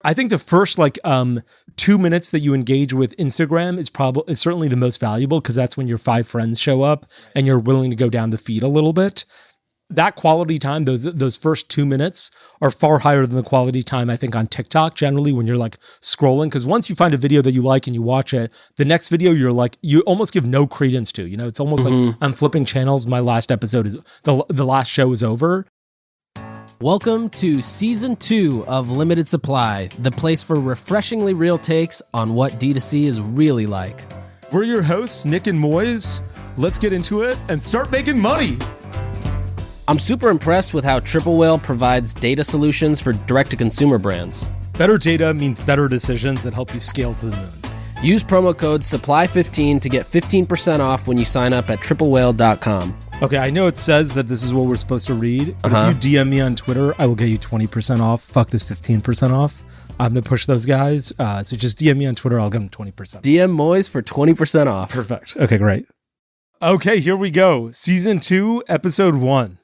I think the first 2 minutes that you engage with Instagram is certainly the most valuable because that's when your 5 friends show up and you're willing to go down the feed a little bit. That quality time, those first 2 minutes are far higher than the quality time I think on TikTok generally when you're like scrolling. Because once you find a video that you like and you watch it, the next video you almost give no credence to. You know, it's almost like I'm flipping channels. My last episode is the last show is over. Welcome to Season 2 of Limited Supply, the place for refreshingly real takes on what D2C is really like. We're your hosts, Nik and Moiz. Let's get into it and start making money. I'm super impressed with how Triple Whale provides data solutions for direct-to-consumer brands. Better data means better decisions that help you scale to the moon. Use promo code SUPPLY15 to get 15% off when you sign up at triplewhale.com. Okay, I know it says that this is what we're supposed to read, but if you DM me on Twitter, I will get you 20% off. Fuck this 15% off. I'm going to push those guys. So just DM me on Twitter, I'll get them 20%. DM Moiz for 20% off. Perfect. Okay, great. Okay, here we go. Season 2, Episode 1.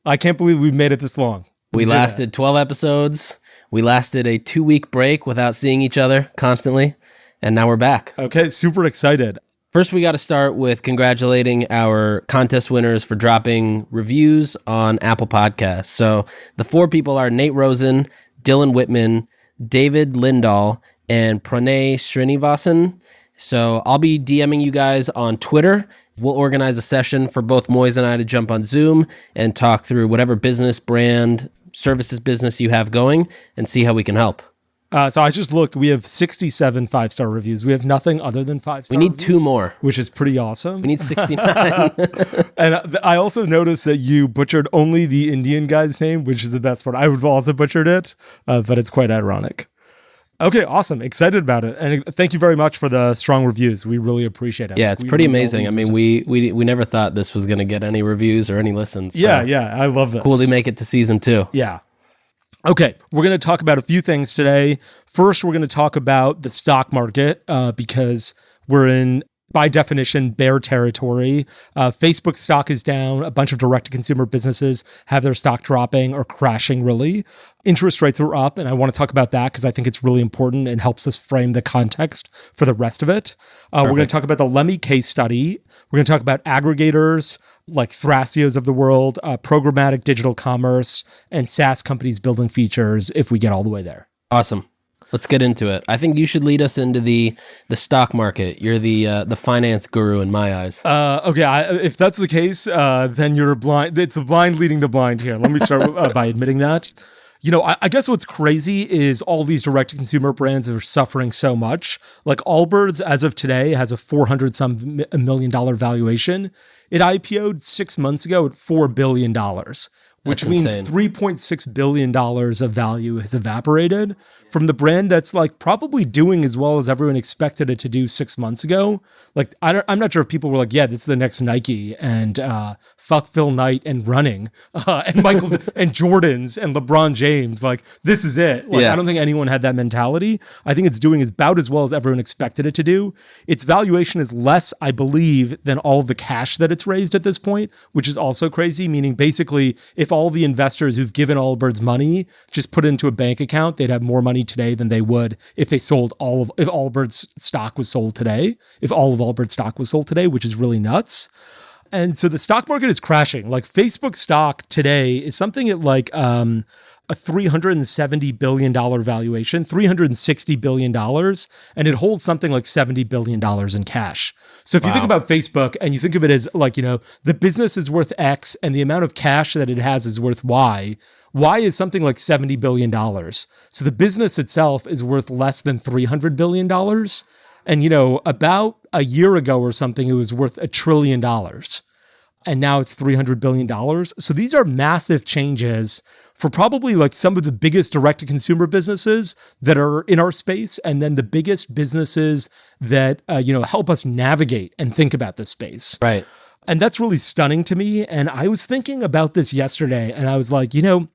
I can't believe we've made it this long. We lasted 12 episodes. We lasted a 2-week break without seeing each other constantly, and now we're back. Okay, super excited. First, we got to start with congratulating our contest winners for dropping reviews on Apple Podcasts. So the 4 people are Nate Rosen, Dylan Whitman, David Lindahl, and Pranay Srinivasan. So I'll be DMing you guys on Twitter. We'll organize a session for both Moiz and I to jump on Zoom and talk through whatever business, brand, services business you have going and see how we can help. So I just looked. We have 67 5-star reviews. We have nothing other than 5-star We need reviews, 2 more. which is pretty awesome. We need 69. And I also noticed that you butchered only the Indian guy's name, which is the best part. I would have also butchered it, but it's quite ironic. Okay, awesome. Excited about it. And thank you very much for the strong reviews. We really appreciate it. Yeah, it's pretty amazing. I mean, we never thought this was going to get any reviews or any listens. So Yeah, I love this. cool to make it to Season 2. Yeah. Okay, we're going to talk about a few things today. First, we're going to talk about the stock market because we're in, by definition, bear territory. Facebook stock is down. A bunch of direct-to-consumer businesses have their stock dropping or crashing, really. Interest rates are up, and I want to talk about that because I think it's really important and helps us frame the context for the rest of it. We're going to talk about the Lemmy case study. We're going to talk about aggregators like Thrasio's of the world, programmatic digital commerce, and SaaS companies building features if we get all the way there. Awesome. Let's get into it. I think you should lead us into the stock market. You're the finance guru in my eyes. Okay, if that's the case, then you're blind. It's a blind leading the blind here. Let me start by admitting that. You know, I guess what's crazy is all these direct-to-consumer brands are suffering so much. Like Allbirds, as of today, has a $400-some million valuation. It IPO'd 6 months ago at $4 billion, which means $3.6 billion of value has evaporated from the brand that's like probably doing as well as everyone expected it to do 6 months ago. Like, I'm not sure if people were like, yeah, this is the next Nike and fuck Phil Knight and running and Michael and Jordans and LeBron James. Like, this is it. Like, I don't think anyone had that mentality. I think it's doing about as well as everyone expected it to do. Its valuation is less, I believe, than all of the cash that it's raised at this point, which is also crazy, meaning basically if all the investors who've given Allbirds money just put it into a bank account, they'd have more money today than they would if they sold if Allbirds stock was sold today, which is really nuts. And so the stock market is crashing. Like Facebook stock today is something at like a $370 billion valuation, $360 billion, and it holds something like $70 billion in cash. So if you think about Facebook and you think of it as like, you know, the business is worth X and the amount of cash that it has is worth Y, Y is something like $70 billion. So the business itself is worth less than $300 billion. And, you know, about a year ago or something, it was worth $1 trillion. And now it's $300 billion. So these are massive changes for probably like some of the biggest direct-to-consumer businesses that are in our space, and then the biggest businesses that, help us navigate and think about this space. Right. And that's really stunning to me. And I was thinking about this yesterday, and I was like, you know,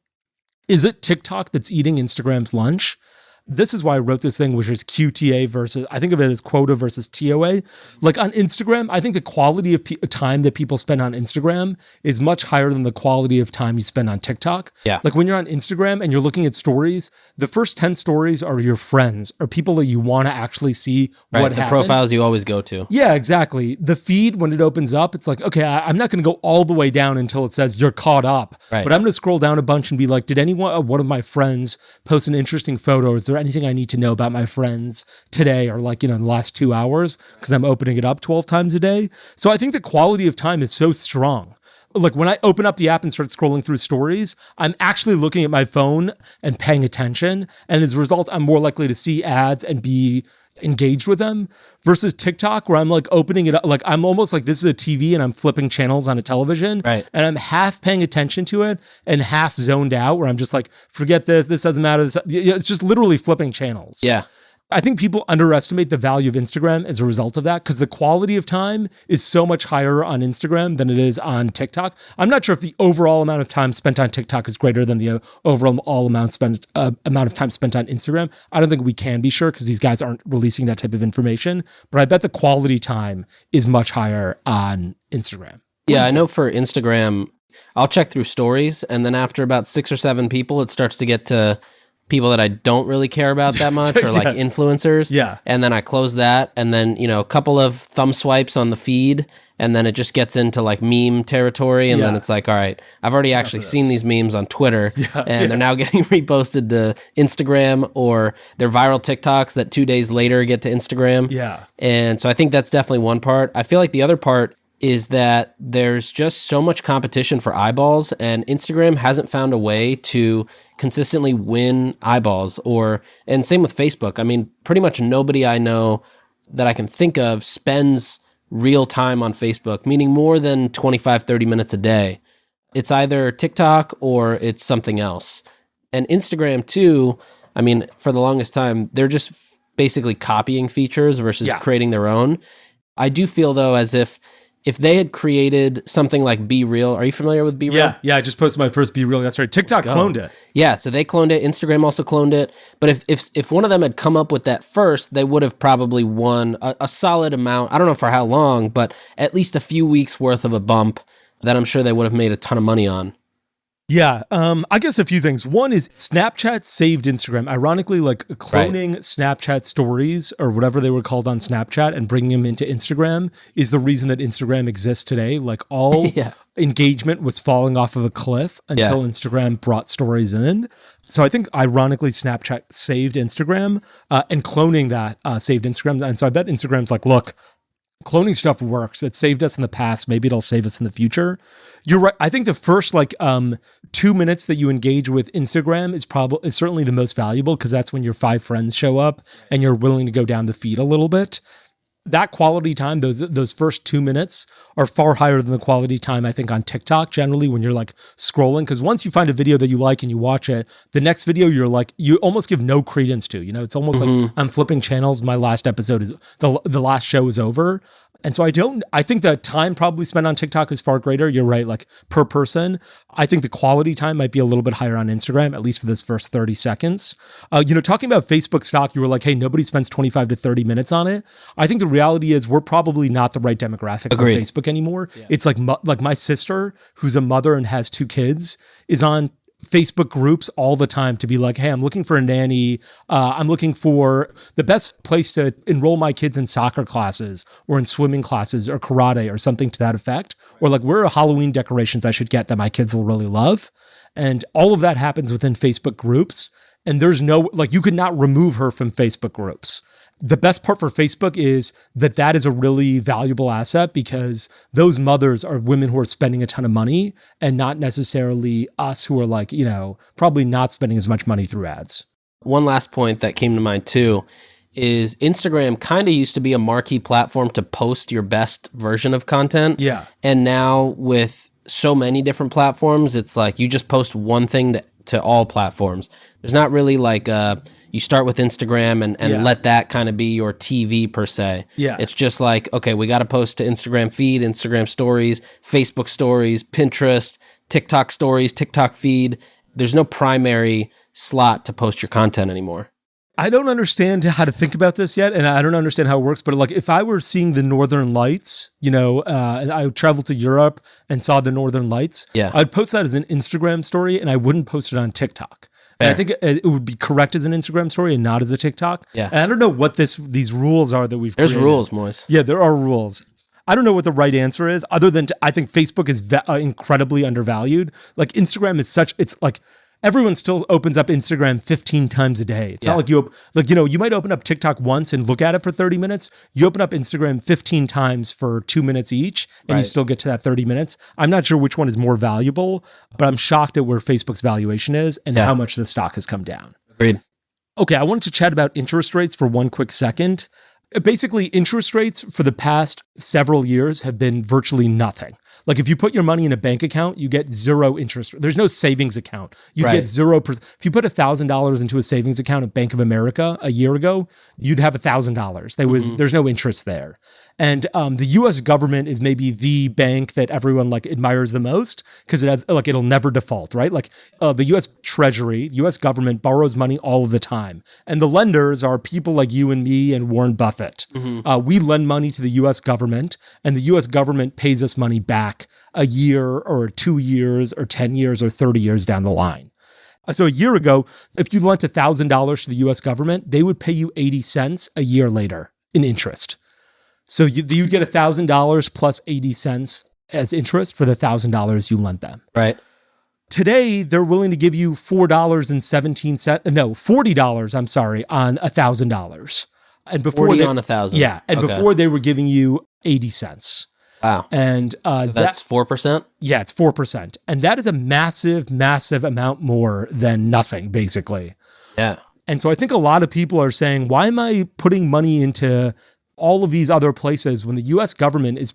is it TikTok that's eating Instagram's lunch? This is why I wrote this thing, which is QTA versus, I think of it as quota versus TOA. Like on Instagram, I think the quality of time that people spend on Instagram is much higher than the quality of time you spend on TikTok. Yeah. Like when you're on Instagram and you're looking at stories, the first 10 stories are your friends or people that you want to actually see what the happened. profiles you always go to. Yeah, exactly. The feed, when it opens up, it's like, okay, I'm not going to go all the way down until it says you're caught up. Right. But I'm going to scroll down a bunch and be like, did one of my friends post an interesting photo? Is there anything I need to know about my friends today or like, in the last 2 hours? Because I'm opening it up 12 times a day. So I think the quality of time is so strong. Like when I open up the app and start scrolling through stories, I'm actually looking at my phone and paying attention. And as a result, I'm more likely to see ads and be engaged with them versus TikTok where I'm like opening it up. Like I'm almost like this is a TV and I'm flipping channels on a television. Right. And I'm half paying attention to it and half zoned out where I'm just like, forget this doesn't matter. It's just literally flipping channels. Yeah. I think people underestimate the value of Instagram as a result of that because the quality of time is so much higher on Instagram than it is on TikTok. I'm not sure if the overall amount of time spent on TikTok is greater than the overall amount of time spent on Instagram. I don't think we can be sure because these guys aren't releasing that type of information, but I bet the quality time is much higher on Instagram. Yeah, I know for Instagram, I'll check through stories and then after about 6 or 7 people, it starts to get to people that I don't really care about that much or like influencers. Yeah. And then I close that and then, a couple of thumb swipes on the feed and then it just gets into like meme territory and then it's like, all right, I've already actually seen these memes on Twitter and they're now getting reposted to Instagram or they're viral TikToks that 2 days later get to Instagram. Yeah. And so I think that's definitely one part. I feel like the other part is that there's just so much competition for eyeballs and Instagram hasn't found a way to consistently win eyeballs and same with Facebook. I mean, pretty much nobody I know that I can think of spends real time on Facebook, meaning more than 25, 30 minutes a day. It's either TikTok or it's something else. And Instagram too, I mean, for the longest time, they're just basically copying features versus creating their own. I do feel though, as if they had created something like Be Real. Are you familiar with Be Real? Yeah, I just posted my first Be Real yesterday. TikTok cloned it. Yeah, so they cloned it. Instagram also cloned it. But if one of them had come up with that first, they would have probably won a solid amount. I don't know for how long, but at least a few weeks worth of a bump that I'm sure they would have made a ton of money on. Yeah, I guess a few things. One is Snapchat saved Instagram. Ironically, like cloning Snapchat stories or whatever they were called on Snapchat and bringing them into Instagram is the reason that Instagram exists today. Like all engagement was falling off of a cliff until Instagram brought stories in. So I think ironically Snapchat saved Instagram and cloning that saved Instagram. And so I bet Instagram's like, look, cloning stuff works. It saved us in the past. Maybe it'll save us in the future. You're right. I think the first 2 minutes that you engage with Instagram is certainly the most valuable because that's when your 5 friends show up and you're willing to go down the feed a little bit. That quality time, those first 2 minutes are far higher than the quality time I think on TikTok generally when you're like scrolling. Because once you find a video that you like and you watch it, the next video you're like, you almost give no credence to, it's almost like I'm flipping channels. My last episode is the last show is over. And so I think the time probably spent on TikTok is far greater. You're right, like per person. I think the quality time might be a little bit higher on Instagram, at least for this first 30 seconds. Talking about Facebook stock, you were like, hey, nobody spends 25 to 30 minutes on it. I think the reality is we're probably not the right demographic for Facebook anymore. Yeah. It's like my sister, who's a mother and has 2 kids, is on Facebook groups all the time to be like, hey, I'm looking for a nanny. I'm looking for the best place to enroll my kids in soccer classes or in swimming classes or karate or something to that effect. Or like, where are Halloween decorations I should get that my kids will really love? And all of that happens within Facebook groups. And there's you could not remove her from Facebook groups. The best part for Facebook is that is a really valuable asset because those mothers are women who are spending a ton of money and not necessarily us who are probably not spending as much money through ads. One last point that came to mind too is Instagram kind of used to be a marquee platform to post your best version of content. Yeah. And now with so many different platforms, it's like you just post one thing to all platforms. There's not really you start with Instagram and let that kind of be your TV per se. Yeah. It's just like, okay, we got to post to Instagram feed, Instagram stories, Facebook stories, Pinterest, TikTok stories, TikTok feed. There's no primary slot to post your content anymore. I don't understand how to think about this yet, and I don't understand how it works. But like, if I were seeing the Northern Lights, and I traveled to Europe and saw the Northern Lights, I'd post that as an Instagram story, and I wouldn't post it on TikTok. And I think it would be correct as an Instagram story and not as a TikTok. Yeah. And I don't know what these rules are that we've created. There's rules, Moiz. Yeah, there are rules. I don't know what the right answer is, other than I think Facebook is incredibly undervalued. Like Instagram is it's like everyone still opens up Instagram 15 times a day. It's not like you might open up TikTok once and look at it for 30 minutes. You open up Instagram 15 times for 2 minutes each, and you still get to that 30 minutes. I'm not sure which one is more valuable, but I'm shocked at where Facebook's valuation is and how much the stock has come down. Agreed. Okay, I wanted to chat about interest rates for one quick second. Basically, interest rates for the past several years have been virtually nothing. Like if you put your money in a bank account, you get zero interest. There's no savings account. You get 0%. If you put $1,000 into a savings account at Bank of America a year ago, you'd have $1,000. There's no interest there. And the U.S. government is maybe the bank that everyone like admires the most because it has like it'll never default, right? Like the U.S. Treasury, U.S. government borrows money all of the time, and the lenders are people like you and me and Warren Buffett. We lend money to the U.S. government, and the U.S. government pays us money back a year or 2 years or 10 years or 30 years down the line. So a year ago, if you lent $1,000 to the U.S. government, they would pay you 80 cents a year later in interest. So you get $1,000 plus 80 cents as interest for the $1,000 you lent them. Right. Today, they're willing to give you $40, I'm sorry, on $1,000. And before 40 on 1,000. Yeah. And before they were giving you 80 cents. Wow. And so that's 4%? Yeah, it's 4%. And that is a massive, massive amount more than nothing, basically. Yeah. And so I think a lot of people are saying, why am I putting money into all of these other places when the U.S. government is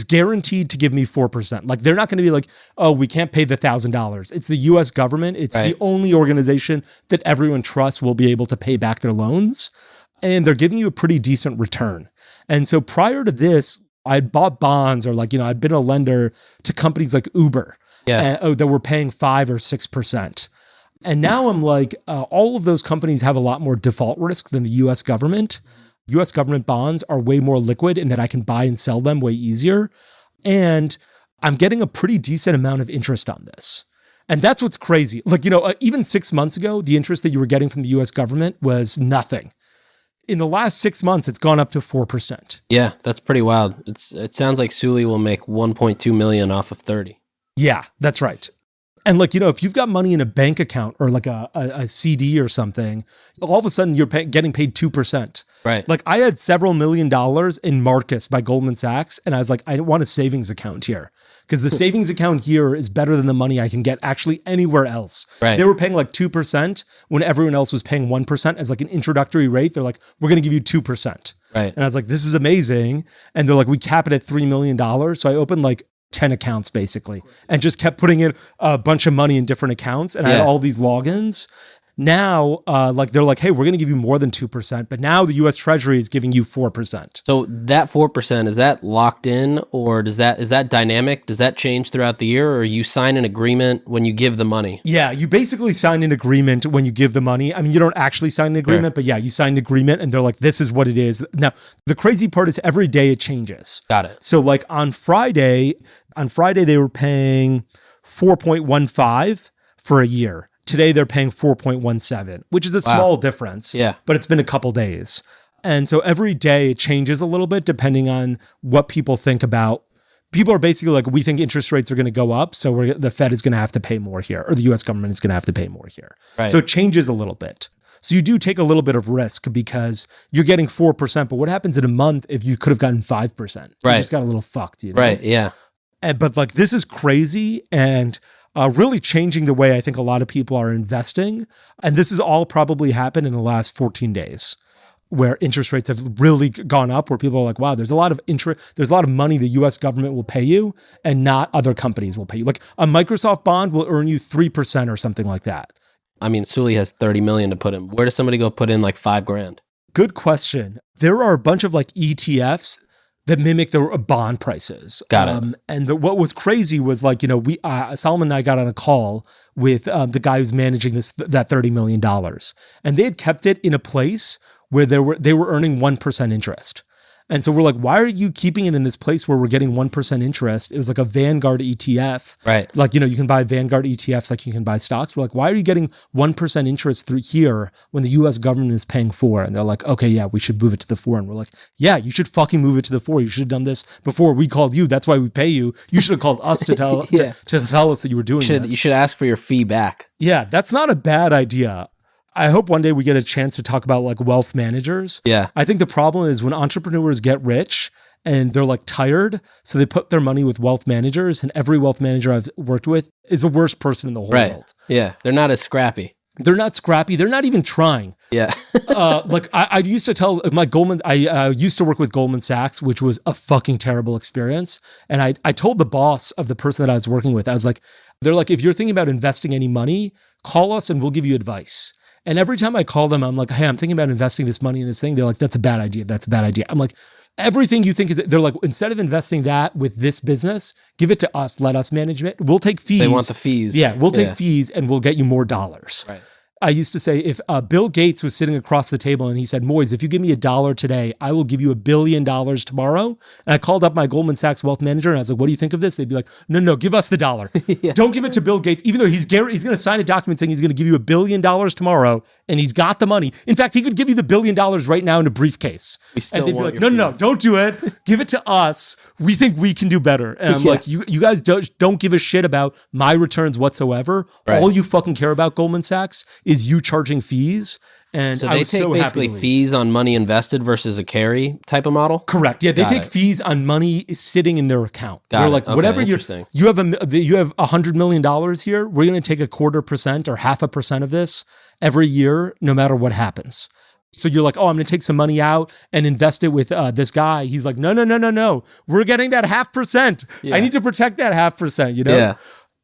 guaranteed to give me 4%? Like they're not going to be like, oh, we can't pay the $1,000. It's the U.S. government. It's the only organization that everyone trusts will be able to pay back their loans. And they're giving you a pretty decent return. And so prior to this, I'd bought bonds or I'd been a lender to companies like Uber that were paying 5 or 6%. And now I'm like, all of those companies have a lot more default risk than the U.S. government. U.S. government bonds are way more liquid in that I can buy and sell them way easier. And I'm getting a pretty decent amount of interest on this. And that's what's crazy. Like, even 6 months ago, the interest that you were getting from the U.S. government was nothing. In the last 6 months, it's gone up to 4%. Yeah, that's pretty wild. It sounds like Sully will make 1.2 million off of 30. Yeah, that's right. And if you've got money in a bank account or like a CD or something, all of a sudden you're getting paid 2%. Right. Like I had several $1 million in Marcus by Goldman Sachs. And I was like, I want a savings account here because the savings account here is better than the money I can get actually anywhere else. Right. They were paying like 2% when everyone else was paying 1% as like an introductory rate. They're like, we're going to give you 2%. Right. And I was like, this is amazing. And they're like, we cap it at $3 million. So I opened like 10 accounts basically and just kept putting in a bunch of money in different accounts. And I had all these logins. Now, they're like, hey, we're going to give you more than 2%, but now the U.S. Treasury is giving you 4%. So that 4%, is that locked in or is that dynamic? Does that change throughout the year or you sign an agreement when you give the money? Yeah, you basically sign an agreement when you give the money. I mean, you don't actually sign an agreement, but yeah, you sign an agreement and they're like, this is what it is. Now, the crazy part is every day it changes. Got it. So like on Friday they were paying 4.15 for a year. Today they're paying 4.17, which is a small difference. Yeah. But it's been a couple days. And so every day it changes a little bit depending on what people think about. People are basically like, we think interest rates are going to go up, so the Fed is going to have to pay more here, or the U.S. government is going to have to pay more here. Right. So it changes a little bit. So you do take a little bit of risk because you're getting 4%, but what happens in a month if you could have gotten 5%? Right. You just got a little fucked, you know? Right, yeah. But like this is crazy and really changing the way I think a lot of people are investing. And this has all probably happened in the last 14 days where interest rates have really gone up, where people are like, wow, there's a lot of interest, there's a lot of money the US government will pay you and not other companies will pay you. Like a Microsoft bond will earn you 3% or something like that. I mean, Sully has 30 million to put in. Where does somebody go put in like $5,000? Good question. There are a bunch of like ETFs that mimic the bond prices. Got it. And what was crazy was like, we Solomon and I got on a call with the guy who's managing that $30 million, and they had kept it in a place where they were earning 1% interest. And so we're like, why are you keeping it in this place where we're getting 1% interest? It was like a Vanguard ETF. Right. Like, you can buy Vanguard ETFs like you can buy stocks. We're like, why are you getting 1% interest through here when the US government is paying 4%? And they're like, okay, yeah, we should move it to the 4%. And we're like, yeah, you should fucking move it to the 4%. You should have done this before we called you. That's why we pay you. You should have called us to tell to tell us that you were doing this. You should ask for your fee back. Yeah, that's not a bad idea. I hope one day we get a chance to talk about like wealth managers. Yeah. I think the problem is when entrepreneurs get rich and they're like tired, so they put their money with wealth managers, and every wealth manager I've worked with is the worst person in the whole world. Yeah. They're not as scrappy. They're not scrappy. They're not even trying. Yeah. Like I used to tell my I used to work with Goldman Sachs, which was a fucking terrible experience. And I told the boss of the person that I was working with, I was like, they're like, if you're thinking about investing any money, call us and we'll give you advice. And every time I call them, I'm like, hey, I'm thinking about investing this money in this thing. They're like, that's a bad idea. That's a bad idea. I'm like, everything you think they're like, instead of investing that with this business, give it to us. Let us manage it. We'll take fees. They want the fees. Yeah, we'll take fees and we'll get you more dollars. Right. I used to say, if Bill Gates was sitting across the table and he said, Moiz, if you give me $1 today, I will give you $1 billion tomorrow. And I called up my Goldman Sachs wealth manager and I was like, what do you think of this? They'd be like, no, give us the dollar. Yeah. Don't give it to Bill Gates, even though he's going to sign a document saying he's going to give you $1 billion tomorrow and he's got the money. In fact, he could give you the $1 billion right now in a briefcase. And they'd be like, no, don't do it. Give it to us. We think we can do better. And I'm like, you guys don't give a shit about my returns whatsoever. Right. All you fucking care about, Goldman Sachs, is you charging fees. And so they take basically fees on money invested versus a carry type of model? Correct. Yeah, they take fees on money sitting in their account. They're like, okay, whatever you have $100 million here, we're going to take 0.25% or 0.5% of this every year, no matter what happens. So you're like, oh, I'm going to take some money out and invest it with this guy. He's like, no. We're getting that 0.5%. Yeah. I need to protect that 0.5%, Yeah.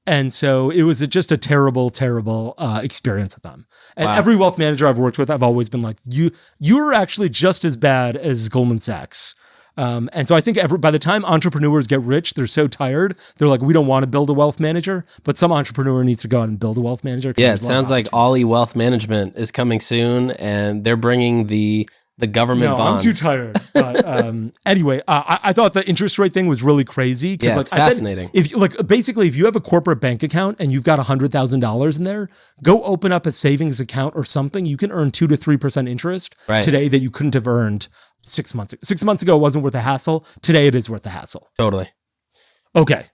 And so it was just a terrible, terrible experience with them. And every wealth manager I've worked with, I've always been like, you're actually just as bad as Goldman Sachs. And so I think by the time entrepreneurs get rich, they're so tired. They're like, we don't want to build a wealth manager, but some entrepreneur needs to go out and build a wealth manager. Yeah, it sounds like Ollie Wealth Management is coming soon, and they're bringing the government bonds. I'm too tired. But anyway, I thought the interest rate thing was really crazy. Yeah, it's fascinating. If you have a corporate bank account and you've got $100,000 in there, go open up a savings account or something. You can earn 2 to 3% interest today that you couldn't have earned 6 months ago. 6 months ago, it wasn't worth the hassle. Today, it is worth the hassle. Totally. Okay,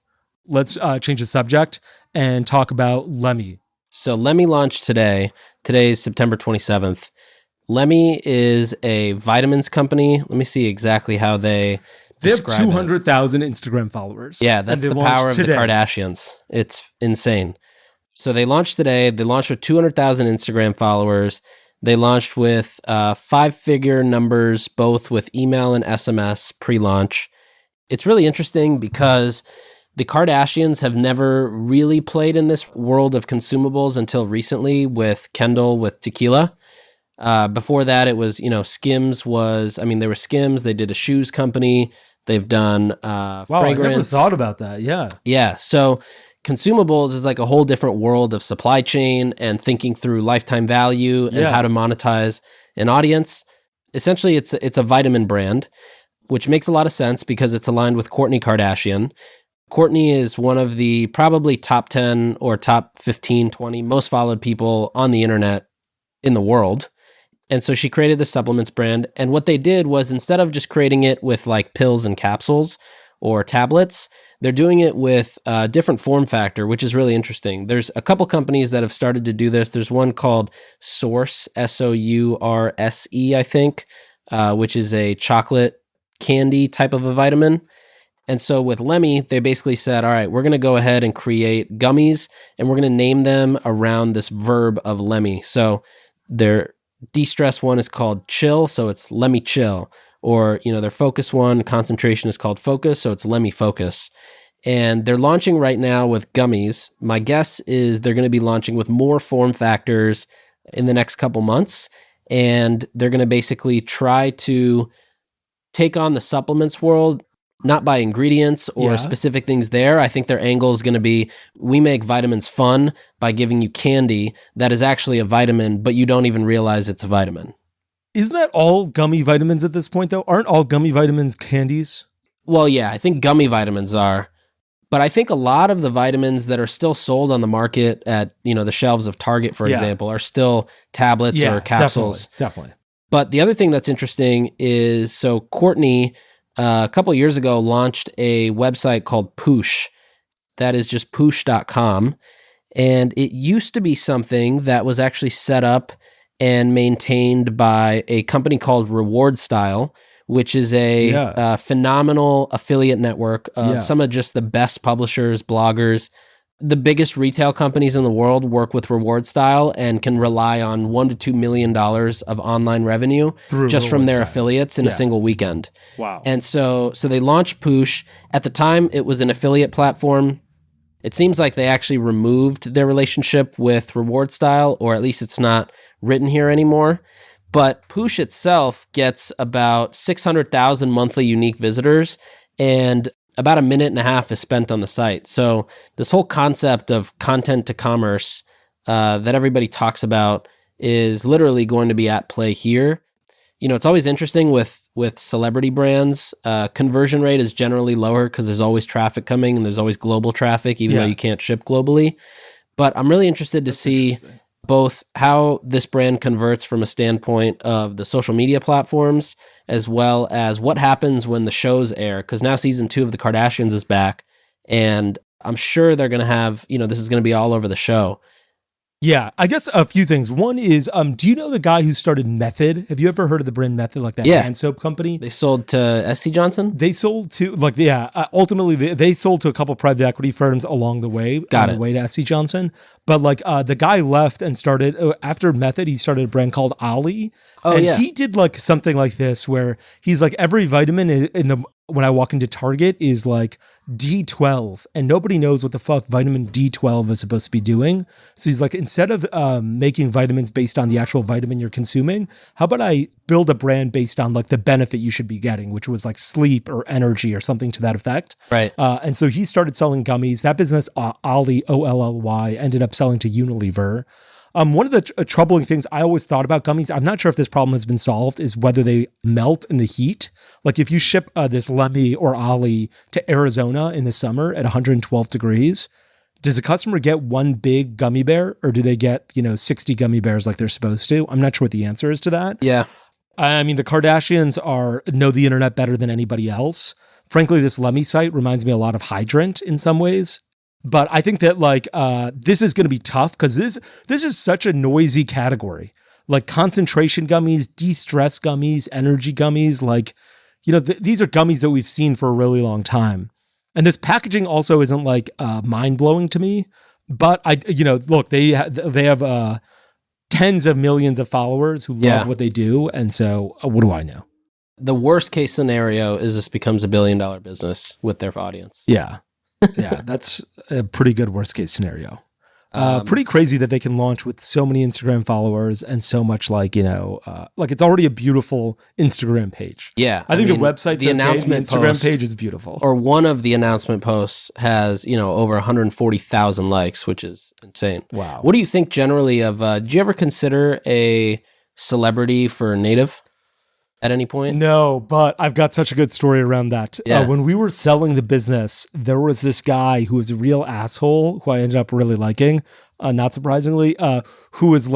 let's change the subject and talk about Lemmy. So Lemmy launched today. Today is September 27th. Lemmy is a vitamins company. Let me see exactly how they have 200,000 Instagram followers. Yeah, that's the power of the Kardashians. It's insane. So they launched today. They launched with 200,000 Instagram followers. They launched with 5-figure numbers, both with email and SMS pre-launch. It's really interesting because the Kardashians have never really played in this world of consumables until recently with Kendall with tequila. Before that, it was, Skims there were Skims. They did a shoes company. They've done fragrance. I never thought about that. Yeah. Yeah. So consumables is like a whole different world of supply chain and thinking through lifetime value and how to monetize an audience. Essentially, it's a vitamin brand, which makes a lot of sense because it's aligned with Kourtney Kardashian. Kourtney is one of the probably top 10 or top 15, 20 most followed people on the internet in the world. And so she created the supplements brand. And what they did was instead of just creating it with like pills and capsules or tablets, they're doing it with a different form factor, which is really interesting. There's a couple companies that have started to do this. There's one called Sourse, Sourse, I think, which is a chocolate candy type of a vitamin. And so with Lemmy, they basically said, all right, we're going to go ahead and create gummies and we're going to name them around this verb of Lemmy. So their de-stress one is called chill, so it's Lemmy Chill. Or, their focus one, concentration is called focus, so it's Lemmy Focus. And they're launching right now with gummies. My guess is they're going to be launching with more form factors in the next couple months. And they're going to basically try to take on the supplements world, not by ingredients or specific things there. I think their angle is going to be, we make vitamins fun by giving you candy that is actually a vitamin, but you don't even realize it's a vitamin. Isn't that all gummy vitamins at this point, though? Aren't all gummy vitamins candies? Well, yeah, I think gummy vitamins are. But I think a lot of the vitamins that are still sold on the market at, the shelves of Target, for example, are still tablets or capsules. Definitely. But the other thing that's interesting is, so Courtney, a couple of years ago, launched a website called Poosh. That is just poosh.com. And it used to be something that was actually set up and maintained by a company called Reward Style, which is a phenomenal affiliate network of some of just the best publishers, bloggers. The biggest retail companies in the world work with Reward Style and can rely on $1 to $2 million of online revenue just from their affiliates in a single weekend. Wow. And so they launched Poosh. At the time, it was an affiliate platform. It seems like they actually removed their relationship with Reward Style, or at least it's not written here anymore. But Poosh itself gets about 600,000 monthly unique visitors, and about a minute and a half is spent on the site. So this whole concept of content to commerce that everybody talks about is literally going to be at play here. It's always interesting with celebrity brands. Conversion rate is generally lower because there's always traffic coming and there's always global traffic, even though you can't ship globally. But I'm really interested to see both how this brand converts from a standpoint of the social media platforms, as well as what happens when the shows air. Because now season 2 of the Kardashians is back, and I'm sure they're going to have, this is going to be all over the show. Yeah, I guess a few things. One is, do you know the guy who started Method? Have you ever heard of the brand Method, like that hand soap company? They sold to SC Johnson? They sold to, ultimately they sold to a couple private equity firms along the way. The way to SC Johnson. But the guy left and started, after Method, he started a brand called Ollie. He did something like this where he's like, every vitamin when I walk into Target is like D12, and nobody knows what the fuck vitamin D12 is supposed to be doing. So he's like, instead of making vitamins based on the actual vitamin you're consuming, how about I build a brand based on the benefit you should be getting, which was sleep or energy or something to that effect. Right. And so he started selling gummies. That business, Ollie, Olly, ended up selling to Unilever. One of the troubling things I always thought about gummies, I'm not sure if this problem has been solved, is whether they melt in the heat. If you ship this Lemmy or Ollie to Arizona in the summer at 112 degrees, does the customer get one big gummy bear, or do they get, 60 gummy bears like they're supposed to? I'm not sure what the answer is to that. Yeah. I mean, the Kardashians know the internet better than anybody else. Frankly, this Lemmy site reminds me a lot of Hydrant in some ways. But I think that this is going to be tough because this is such a noisy category. Concentration gummies, de-stress gummies, energy gummies, these are gummies that we've seen for a really long time. And this packaging also isn't mind-blowing to me. But look, they have tens of millions of followers who love what they do. And so what do I know? The worst case scenario is this becomes $1 billion business with their audience. Yeah. Yeah, that's a pretty good worst case scenario. Pretty crazy that they can launch with so many Instagram followers and so much it's already a beautiful Instagram page. Yeah. I think the website, the announcement Instagram page is beautiful. Or one of the announcement posts has, over 140,000 likes, which is insane. Wow. What do you think generally of, did you ever consider a celebrity for Native at any point? No, but I've got such a good story around that. Yeah. When we were selling the business, there was this guy who was a real asshole who I ended up really liking, not surprisingly, who was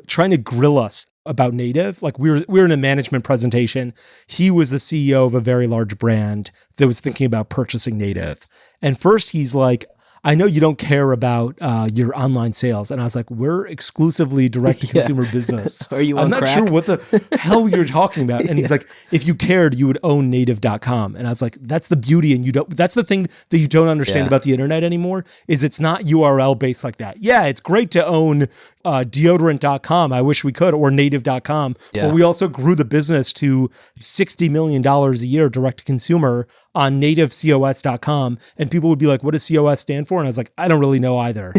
trying to grill us about Native. We were in a management presentation. He was the CEO of a very large brand that was thinking about purchasing Native. And first he's like, I know you don't care about your online sales. And I was like, we're exclusively direct-to-consumer business. Are you on I'm not crack? sure what the hell you're talking about. And he's like, if you cared, you would own native.com. And I was like, that's the beauty. And that's the thing that you don't understand about the internet anymore, is it's not URL based like that. Yeah, it's great to own deodorant.com. I wish we could, or native.com. Yeah. But we also grew the business to $60 million a year direct-to-consumer on nativecos.com. And people would be like, what does COS stand for? And I was like, I don't really know either.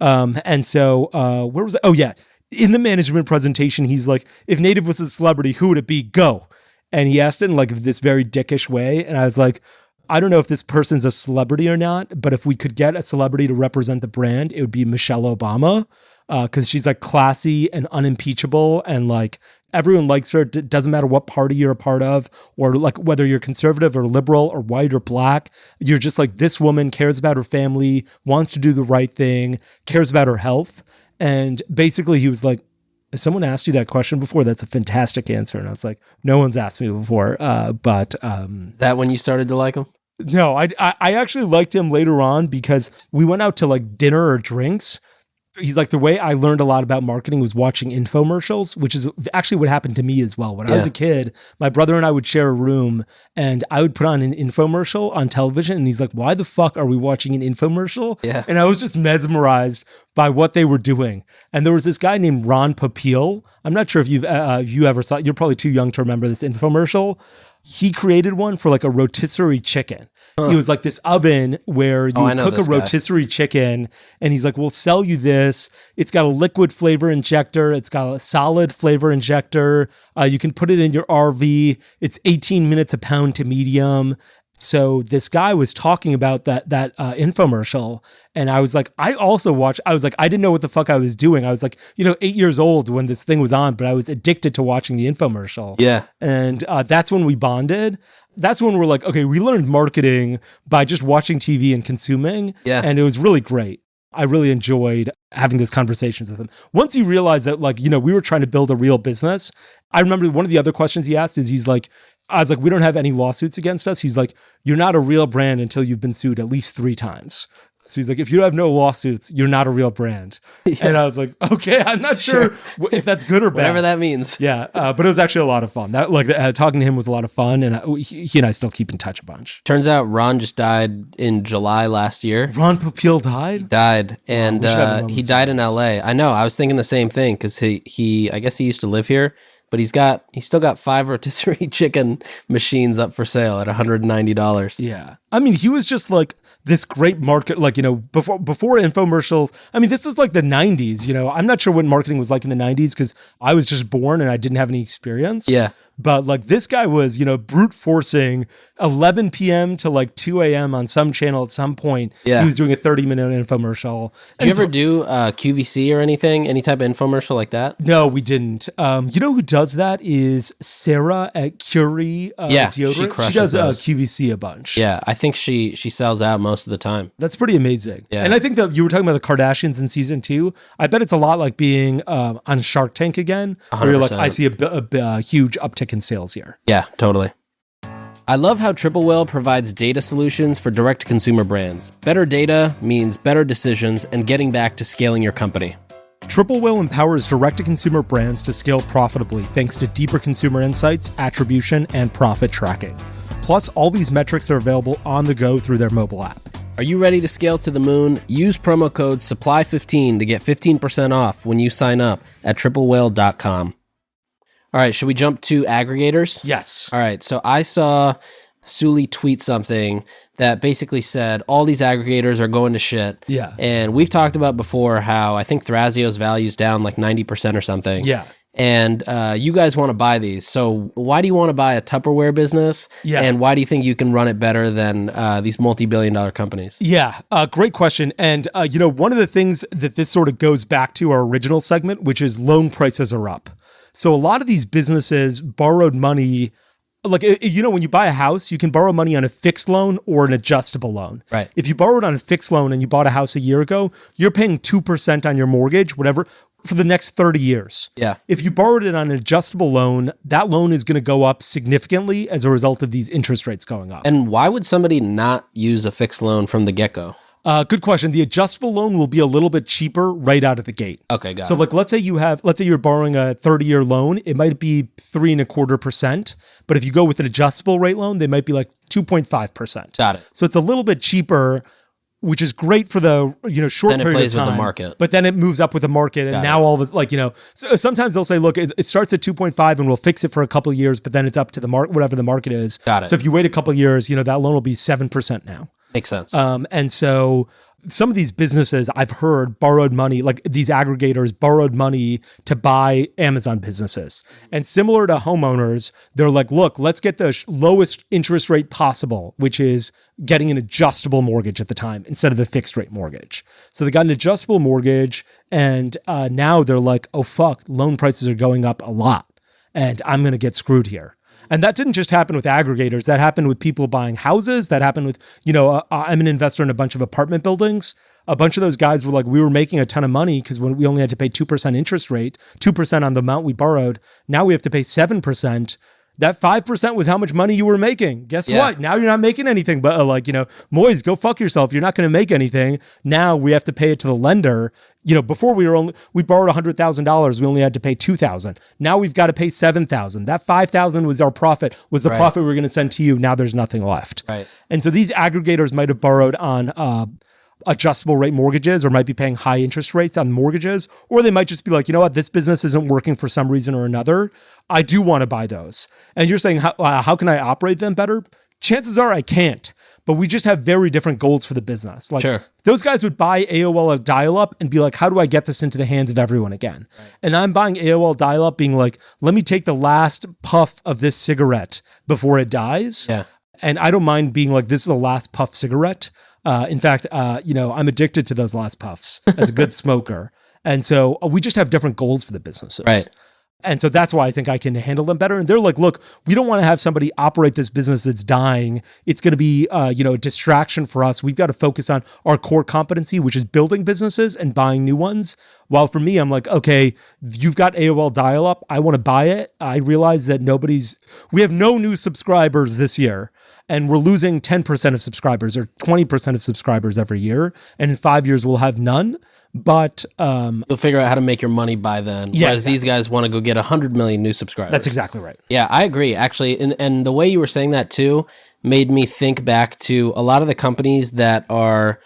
And so where was I? Oh, yeah. In the management presentation, he's like, if Native was a celebrity, who would it be? Go. And he asked it in like this very dickish way. And I was like, I don't know if this person's a celebrity or not, but if we could get a celebrity to represent the brand, it would be Michelle Obama. Because she's like classy and unimpeachable, and like everyone likes her. It doesn't matter what party you're a part of, or like whether you're conservative or liberal or white or black. You're just like, this woman cares about her family, wants to do the right thing, cares about her health. And basically he was like, has someone asked you that question before? That's a fantastic answer. And I was like, no one's asked me before. Is that when you started to like him? No, I actually liked him later on because we went out to like dinner or drinks. He's like, the way I learned a lot about marketing was watching infomercials, which is actually what happened to me as well. When I was a kid, my brother and I would share a room and I would put on an infomercial on television. And he's like, why the fuck are we watching an infomercial? Yeah. And I was just mesmerized by what they were doing. And there was this guy named Ron Popeil. I'm not sure if you ever saw it. You're probably too young to remember this infomercial. He created one for like a rotisserie chicken. It was like this oven where you cook a rotisserie chicken, and he's like, we'll sell you this. It's got a liquid flavor injector. It's got a solid flavor injector. You can put it in your RV. It's 18 minutes a pound to medium. So this guy was talking about that infomercial, and I was like, I didn't know what the fuck I was doing. I was like, 8 years old when this thing was on, but I was addicted to watching the infomercial. Yeah. And that's when we bonded. That's when we're like, okay, we learned marketing by just watching TV and consuming. Yeah. And it was really great. I really enjoyed having those conversations with him. Once he realized that, we were trying to build a real business, I remember one of the other questions he asked is I was like, we don't have any lawsuits against us. He's like, you're not a real brand until you've been sued at least 3 times. So he's like, if you have no lawsuits, you're not a real brand. Yeah. And I was like, okay, I'm not sure if that's good or bad. Whatever that means. Yeah, but it was actually a lot of fun. Talking to him was a lot of fun, and he and I still keep in touch a bunch. Turns out Ron just died in July last year. Ron Popeil died? Died, and he died in LA. I know, I was thinking the same thing, because he I guess he used to live here, but he's still got 5 rotisserie chicken machines up for sale at $190. Yeah. I mean, he was just like this great market, before infomercials. I mean, this was like the 90s, I'm not sure what marketing was like in the 90s because I was just born and I didn't have any experience. Yeah. But this guy was, brute forcing 11 p.m. to 2 a.m. on some channel at some point. Yeah. He was doing a 30-minute infomercial. Did you ever do QVC or anything? Any type of infomercial like that? No, we didn't. You know who does that is Sarah at Curie Deodorant. She crushes She does those. QVC a bunch. Yeah, I think she sells out most of the time. That's pretty amazing. Yeah. And I think that you were talking about the Kardashians in season 2. I bet it's a lot like being on Shark Tank again, where you're like, I see a huge uptick in sales here. Yeah, totally. I love how Triple Whale provides data solutions for direct-to-consumer brands. Better data means better decisions and getting back to scaling your company. Triple Whale empowers direct-to-consumer brands to scale profitably thanks to deeper consumer insights, attribution, and profit tracking. Plus, all these metrics are available on the go through their mobile app. Are you ready to scale to the moon? Use promo code SUPPLY15 to get 15% off when you sign up at triplewhale.com. All right, should we jump to aggregators? Yes. All right, so I saw Sully tweet something that basically said all these aggregators are going to shit. Yeah. And we've talked about before how I think Thrasio's value's down 90% or something. Yeah. And you guys want to buy these. So why do you want to buy a Tupperware business? Yeah. And why do you think you can run it better than these multi-billion-dollar companies? Yeah, great question. And, one of the things that this sort of goes back to our original segment, which is loan prices are up. So a lot of these businesses borrowed money, when you buy a house, you can borrow money on a fixed loan or an adjustable loan. Right. If you borrowed on a fixed loan and you bought a house a year ago, you're paying 2% on your mortgage, whatever, for the next 30 years. Yeah. If you borrowed it on an adjustable loan, that loan is going to go up significantly as a result of these interest rates going up. And why would somebody not use a fixed loan from the get-go? Good question. The adjustable loan will be a little bit cheaper right out of the gate. Okay, got it. So let's say you're borrowing a 30-year loan. It might be 3.25%, but if you go with an adjustable rate loan, they might be 2.5%. Got it. So it's a little bit cheaper, which is great for the short then it period plays of time. with the market. But then it moves up with the market, and now all of us so sometimes they'll say, look, it starts at 2.5 and we'll fix it for a couple of years, but then it's up to the whatever the market is. Got it. So if you wait a couple of years, that loan will be 7% now. Makes sense. And so some of these businesses I've heard borrowed money, like these aggregators borrowed money to buy Amazon businesses. And similar to homeowners, they're like, look, let's get the lowest interest rate possible, which is getting an adjustable mortgage at the time instead of a fixed rate mortgage. So they got an adjustable mortgage, and now they're like, oh fuck, loan prices are going up a lot and I'm going to get screwed here. And that didn't just happen with aggregators. That happened with people buying houses. That happened with, I'm an investor in a bunch of apartment buildings. A bunch of those guys were like, we were making a ton of money because when we only had to pay 2% interest rate, 2% on the amount we borrowed. Now we have to pay 7%. That 5% was how much money you were making. Guess what? Now you're not making anything. But Moiz, go fuck yourself. You're not going to make anything. Now we have to pay it to the lender. Before we borrowed $100,000. We only had to pay $2,000. Now we've got to pay $7,000. That $5,000 was our profit, was the profit we were going to send to you. Now there's nothing left. Right. And so these aggregators might have borrowed on adjustable rate mortgages, or might be paying high interest rates on mortgages, or they might just be like, you know what, this business isn't working for some reason or another. I do want to buy those. And you're saying, how can I operate them better? Chances are I can't, but we just have very different goals for the business. Like those guys would buy AOL dial-up and be like, how do I get this into the hands of everyone again? Right. And I'm buying AOL dial-up being like, let me take the last puff of this cigarette before it dies. Yeah. And I don't mind being like, this is the last puff cigarette. In fact, I'm addicted to those last puffs as a good smoker. And so we just have different goals for the businesses. Right. And so that's why I think I can handle them better. And they're like, look, we don't want to have somebody operate this business that's dying. It's going to be, a distraction for us. We've got to focus on our core competency, which is building businesses and buying new ones. While for me, I'm like, okay, you've got AOL dial-up. I want to buy it. I realize that we have no new subscribers this year. And we're losing 10% of subscribers or 20% of subscribers every year. And in 5 years, we'll have none. But you'll figure out how to make your money by then. Yeah, whereas these guys want to go get 100 million new subscribers. That's exactly right. Yeah, I agree, actually. And the way you were saying that too made me think back to a lot of the companies that are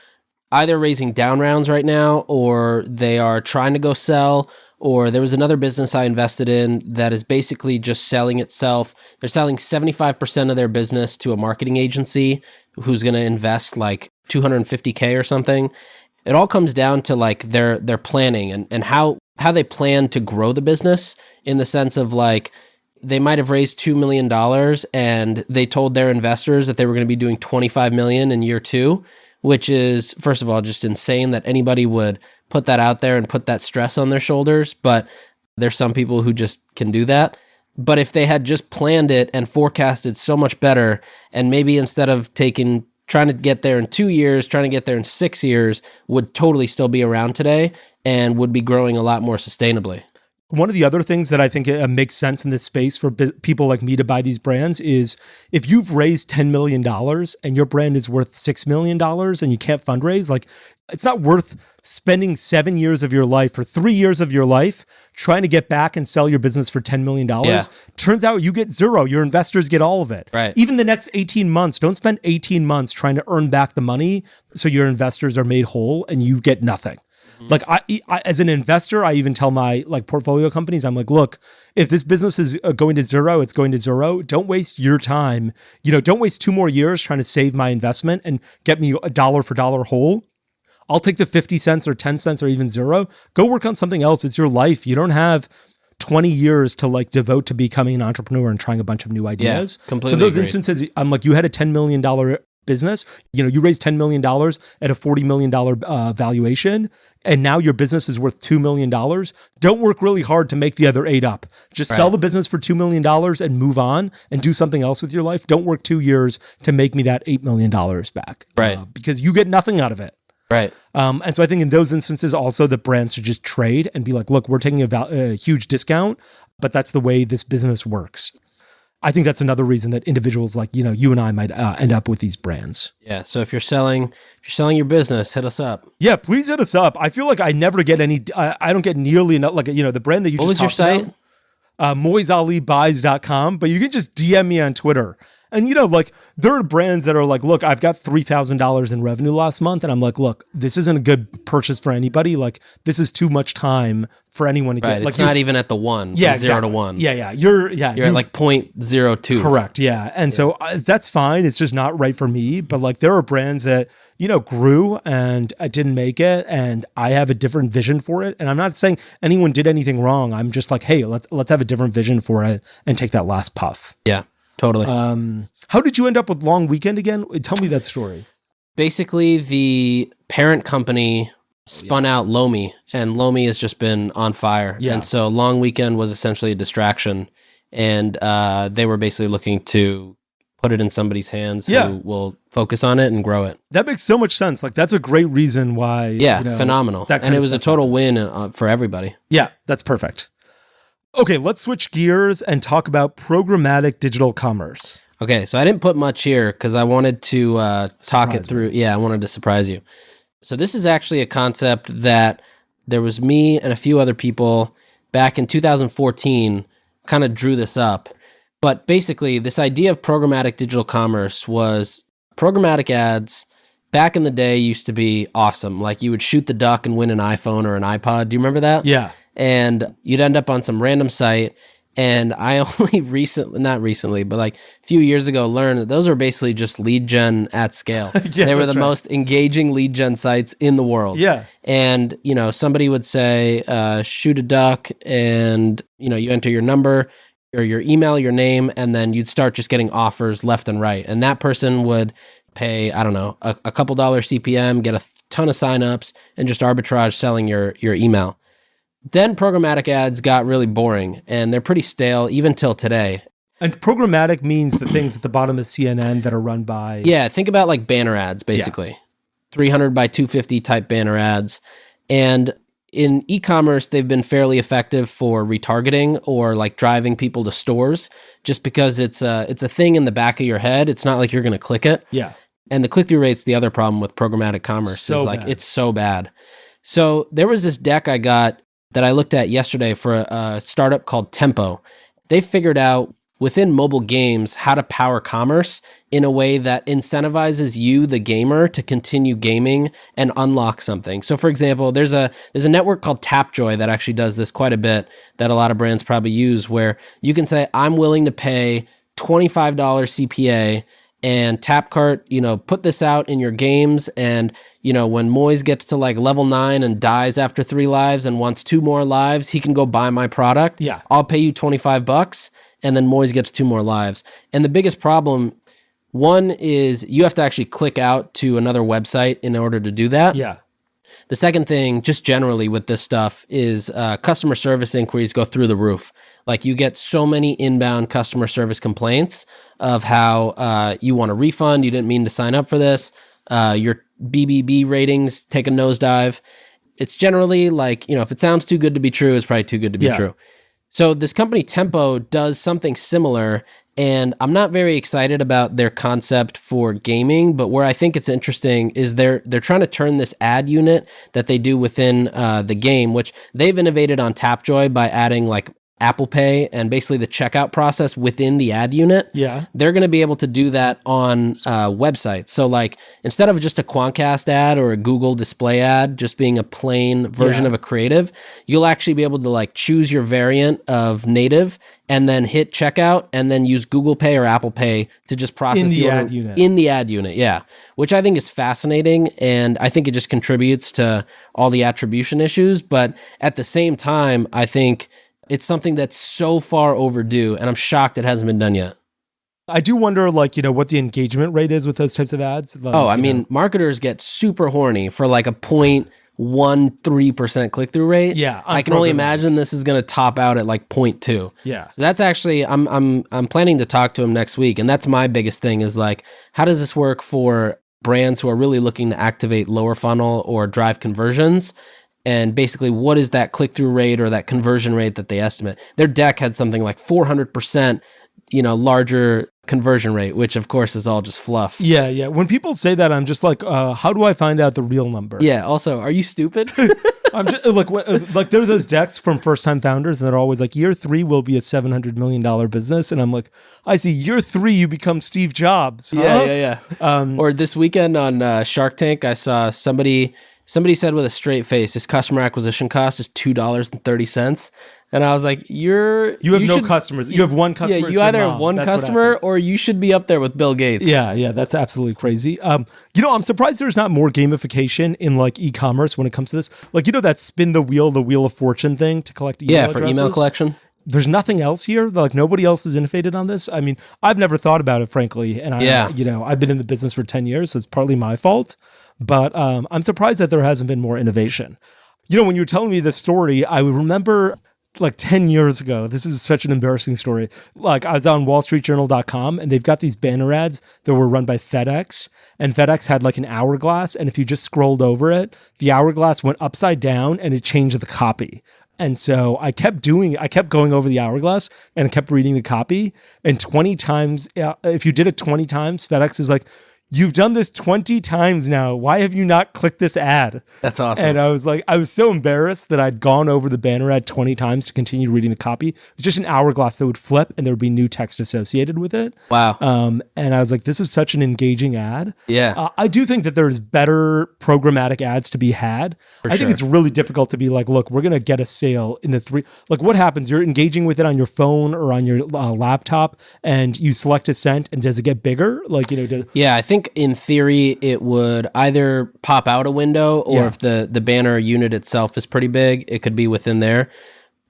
either raising down rounds right now, or they are trying to go sell. Or there was another business I invested in that is basically just selling itself. They're selling 75% of their business to a marketing agency who's going to invest like $250K or something. It all comes down to like their planning and how they plan to grow the business, in the sense of like, they might have raised $2 million and they told their investors that they were going to be doing 25 million in year 2, which is, first of all, just insane that anybody would put that out there and put that stress on their shoulders. But there's some people who just can do that. But if they had just planned it and forecasted so much better, and maybe instead of trying to get there in 2 years, trying to get there in 6 years, would totally still be around today and would be growing a lot more sustainably. One of the other things that I think makes sense in this space for people like me to buy these brands is, if you've raised $10 million and your brand is worth $6 million and you can't fundraise, like, it's not worth spending 7 years of your life or 3 years of your life trying to get back and sell your business for $10 million. Yeah. Turns out you get zero. Your investors get all of it. Right. Even the next 18 months, don't spend 18 months trying to earn back the money so your investors are made whole and you get nothing. Like I, as an investor, I even tell my like portfolio companies, I'm like, look, if this business is going to zero, it's going to zero. Don't waste your time. Don't waste 2 more years trying to save my investment and get me a dollar for dollar whole. I'll take the 50 cents or 10 cents or even zero. Go work on something else. It's your life. You don't have 20 years to like devote to becoming an entrepreneur and trying a bunch of new ideas. Yeah, completely. So those agreed. Instances, I'm like, you had a $10 million business, you raised $10 million at a $40 million valuation, and now your business is worth $2 million. Don't work really hard to make the other 8 up. Just sell the business for $2 million and move on and do something else with your life. Don't work 2 years to make me that $8 million back. Right. Because you get nothing out of it. Right. And so I think in those instances also, the brands should just trade and be like, look, we're taking a huge discount, but that's the way this business works. I think that's another reason that individuals like, you and I might end up with these brands. Yeah. So if you're selling your business, hit us up. Yeah, please hit us up. I feel like I never get any, I don't get nearly enough, like, the brand that you what just was your site? MoizAliBuys.com, but you can just DM me on Twitter And, like there are brands that are like, look, I've got $3,000 in revenue last month. And I'm like, look, this isn't a good purchase for anybody. Like this is too much time for anyone to get. Right. Like it's not even at the 1, from 0 to 1. Yeah. You're at like 0.02. Correct. Yeah. And so that's fine. It's just not right for me. But like there are brands that, grew and I didn't make it and I have a different vision for it. And I'm not saying anyone did anything wrong. I'm just like, hey, let's have a different vision for it and take that last puff. Yeah, totally. How did you end up with Long Weekend again? Tell me that story. Basically, the parent company spun out Lomi, and Lomi has just been on fire. Yeah. And so Long Weekend was essentially a distraction, and they were basically looking to put it in somebody's hands who will focus on it and grow it. That makes so much sense. Like that's a great reason why. Yeah, phenomenal. And it was a total win for everybody. Yeah, that's perfect. Okay, let's switch gears and talk about programmatic digital commerce. Okay, so I didn't put much here because I wanted to talk it through. Yeah, I wanted to surprise you. So this is actually a concept that there was me and a few other people back in 2014 kind of drew this up. But basically, this idea of programmatic digital commerce was programmatic ads back in the day used to be awesome. Like you would shoot the duck and win an iPhone or an iPod. Do you remember that? Yeah. And you'd end up on some random site. And I only not recently, but like a few years ago learned that those are basically just lead gen at scale. They were the most engaging lead gen sites in the world. Yeah. And, somebody would say, shoot a duck and, you enter your number or your email, your name, and then you'd start just getting offers left and right. And that person would pay, I don't know, a couple dollars CPM, get a ton of signups, and just arbitrage selling your email. Then programmatic ads got really boring, and they're pretty stale even till today. And programmatic means the things at the bottom of CNN that are run by... Yeah, think about like banner ads, basically. 300 by 250 type banner ads. And in e-commerce, they've been fairly effective for retargeting or like driving people to stores, just because it's a thing in the back of your head. It's not like you're going to click it. Yeah. And the click-through rate's the other problem with programmatic commerce. It's so bad. So there was this deck I got that I looked at yesterday for a startup called Tempo. They figured out within mobile games how to power commerce in a way that incentivizes you, the gamer, to continue gaming and unlock something. So for example, there's a network called Tapjoy that actually does this quite a bit that a lot of brands probably use, where you can say, I'm willing to pay $25 CPA and Tapcart, put this out in your games. And, when Moiz gets to like level 9 and dies after 3 lives and wants 2 more lives, he can go buy my product. Yeah. I'll pay you $25 and then Moiz gets 2 more lives. And the biggest problem, one is you have to actually click out to another website in order to do that. Yeah. The second thing, just generally with this stuff, is customer service inquiries go through the roof. Like you get so many inbound customer service complaints of how you want a refund, you didn't mean to sign up for this, your BBB ratings take a nosedive. It's generally like, if it sounds too good to be true, it's probably too good to be true. So this company Tempo does something similar, and I'm not very excited about their concept for gaming, but where I think it's interesting is they're trying to turn this ad unit that they do within the game, which they've innovated on Tapjoy by adding like Apple Pay and basically the checkout process within the ad unit. Yeah. They're going to be able to do that on websites. So like instead of just a Quantcast ad or a Google display ad, just being a plain version of a creative, you'll actually be able to like choose your variant of native and then hit checkout and then use Google Pay or Apple Pay to just process the order ad unit. in the ad unit. Yeah. Which I think is fascinating. And I think it just contributes to all the attribution issues. But at the same time, I think it's something that's so far overdue, and I'm shocked it hasn't been done yet. I do wonder, what the engagement rate is with those types of ads. Like, Marketers get super horny for like a 0.13% click-through rate. Yeah, I can only imagine this is going to top out at like 0.2. Yeah. So that's actually, I'm planning to talk to him next week, and that's my biggest thing is like, how does this work for brands who are really looking to activate lower funnel or drive conversions? And basically, what is that click-through rate or that conversion rate that they estimate? Their deck had something like 400%, larger conversion rate, which of course is all just fluff. Yeah. When people say that, I'm just like, how do I find out the real number? Yeah. Also, are you stupid? I'm just like there are those decks from first time founders and they're always like year 3 will be a $700 million business. And I'm like, I see year 3, you become Steve Jobs. Huh? Yeah. Or this weekend on Shark Tank, I saw somebody said with a straight face, his customer acquisition cost is $2.30. And I was like, you have no customers. You have one customer. Yeah, you either have one customer or you should be up there with Bill Gates. Yeah, that's absolutely crazy. I'm surprised there's not more gamification in like e-commerce when it comes to this. Like, that spin the wheel of fortune thing to collect email addresses. For email collection. There's nothing else here. Like nobody else has innovated on this. I mean, I've never thought about it, frankly. And I've been in the business for 10 years, so it's partly my fault. But I'm surprised that there hasn't been more innovation. When you were telling me this story, I remember like 10 years ago, this is such an embarrassing story. Like I was on wallstreetjournal.com and they've got these banner ads that were run by FedEx, and FedEx had like an hourglass. And if you just scrolled over it, the hourglass went upside down and it changed the copy. And so I kept going over the hourglass and I kept reading the copy. And 20 times, if you did it 20 times, FedEx is like, you've done this 20 times now. Why have you not clicked this ad? That's awesome. And I was so embarrassed that I'd gone over the banner ad 20 times to continue reading the copy. It's just an hourglass that would flip and there would be new text associated with it. Wow. And I was like, this is such an engaging ad. Yeah. I do think that there's better programmatic ads to be had. I think it's really difficult to be like, look, we're going to get a sale in the 3. Like what happens? You're engaging with it on your phone or on your laptop and you select a cent and does it get bigger? Yeah, I think in theory it would either pop out a window or if the banner unit itself is pretty big, it could be within there.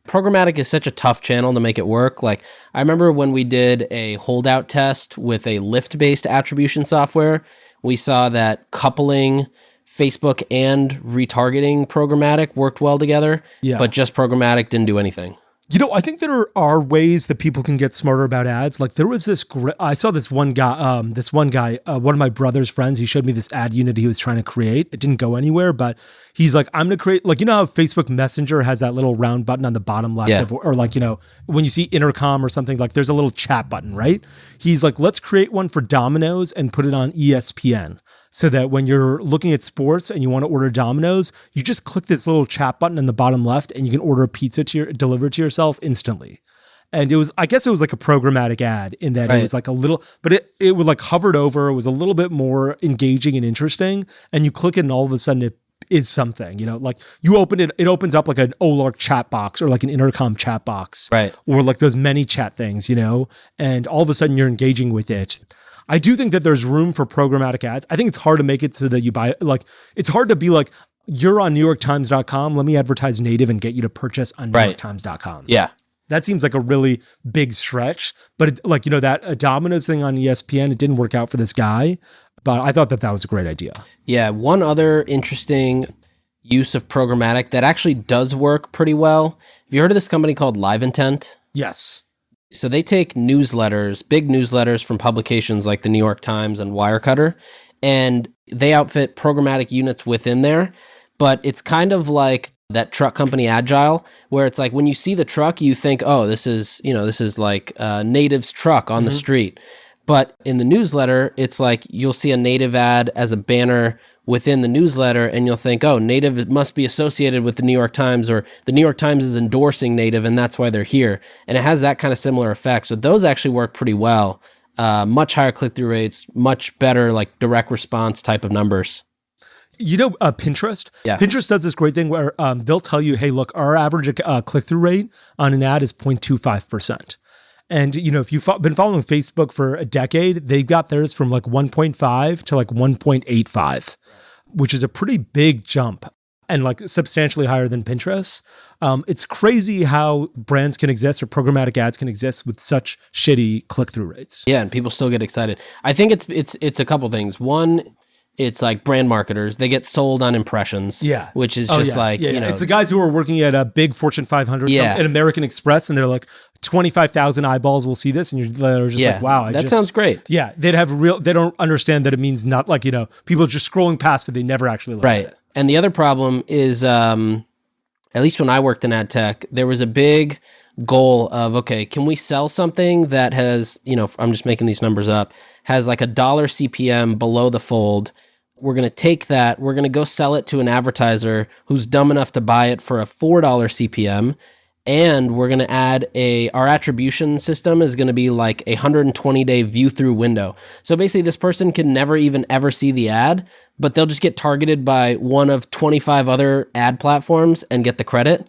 Programmatic is such a tough channel to make it work. Like I remember when we did a holdout test with a lift-based attribution software, we saw that coupling Facebook and retargeting programmatic worked well together, but just programmatic didn't do anything. I think there are ways that people can get smarter about ads. Like there was I saw this one guy, one of my brother's friends, he showed me this ad unit he was trying to create. It didn't go anywhere, but he's like, I'm going to create, like, how Facebook Messenger has that little round button on the bottom left or like, when you see intercom or something, like there's a little chat button, right? He's like, let's create one for Domino's and put it on ESPN. So that when you're looking at sports and you want to order Domino's, you just click this little chat button in the bottom left and you can order a pizza delivered to yourself instantly. And I guess it was like a programmatic ad in that It was like a little, but it would like hovered over. It was a little bit more engaging and interesting. And you click it and all of a sudden it is something, like you open it, it opens up like an Olark chat box or like an intercom chat box. Right. Or like those many chat things, and all of a sudden you're engaging with it. I do think that there's room for programmatic ads. I think it's hard to make it so that you buy, like, it's hard to be like, you're on NewYorkTimes.com. Let me advertise native and get you to purchase on NewYorkTimes.com. Yeah. That seems like a really big stretch. But that Domino's thing on ESPN, it didn't work out for this guy. But I thought that was a great idea. Yeah. One other interesting use of programmatic that actually does work pretty well. Have you heard of this company called Live Intent? Yes. So they take newsletters, big newsletters from publications like the New York Times and Wirecutter, and they outfit programmatic units within there. But it's kind of like that truck company Agile, where it's like when you see the truck, you think, oh, this is like Native's truck on the street. But in the newsletter, it's like you'll see a Native ad as a banner within the newsletter and you'll think, oh, Native must be associated with the New York Times, or the New York Times is endorsing Native and that's why they're here. And it has that kind of similar effect. So those actually work pretty well. Much higher click-through rates, much better like direct response type of numbers. Pinterest? Yeah. Pinterest does this great thing where they'll tell you, hey, look, our average click-through rate on an ad is 0.25%. And, if you've been following Facebook for a decade, they've got theirs from like 1.5 to like 1.85, which is a pretty big jump and like substantially higher than Pinterest. It's crazy how brands can exist or programmatic ads can exist with such shitty click-through rates. Yeah, and people still get excited. I think it's a couple things. One, it's like brand marketers. They get sold on impressions. Yeah. Which is just it's the guys who are working at a big Fortune 500 at American Express and they're like, 25,000 eyeballs will see this, and you're just like, wow. That sounds great. Yeah. They don't understand that it means not like, people are just scrolling past it. They never actually look at it. And the other problem is, at least when I worked in ad tech, there was a big goal of, okay, can we sell something that has, I'm just making these numbers up, has like $1 CPM below the fold, We're going to take that. We're going to go sell it to an advertiser who's dumb enough to buy it for a $4 CPM. And we're going to add our attribution system is going to be like a 120-day view through window. So basically this person can never even ever see the ad, but they'll just get targeted by one of 25 other ad platforms and get the credit.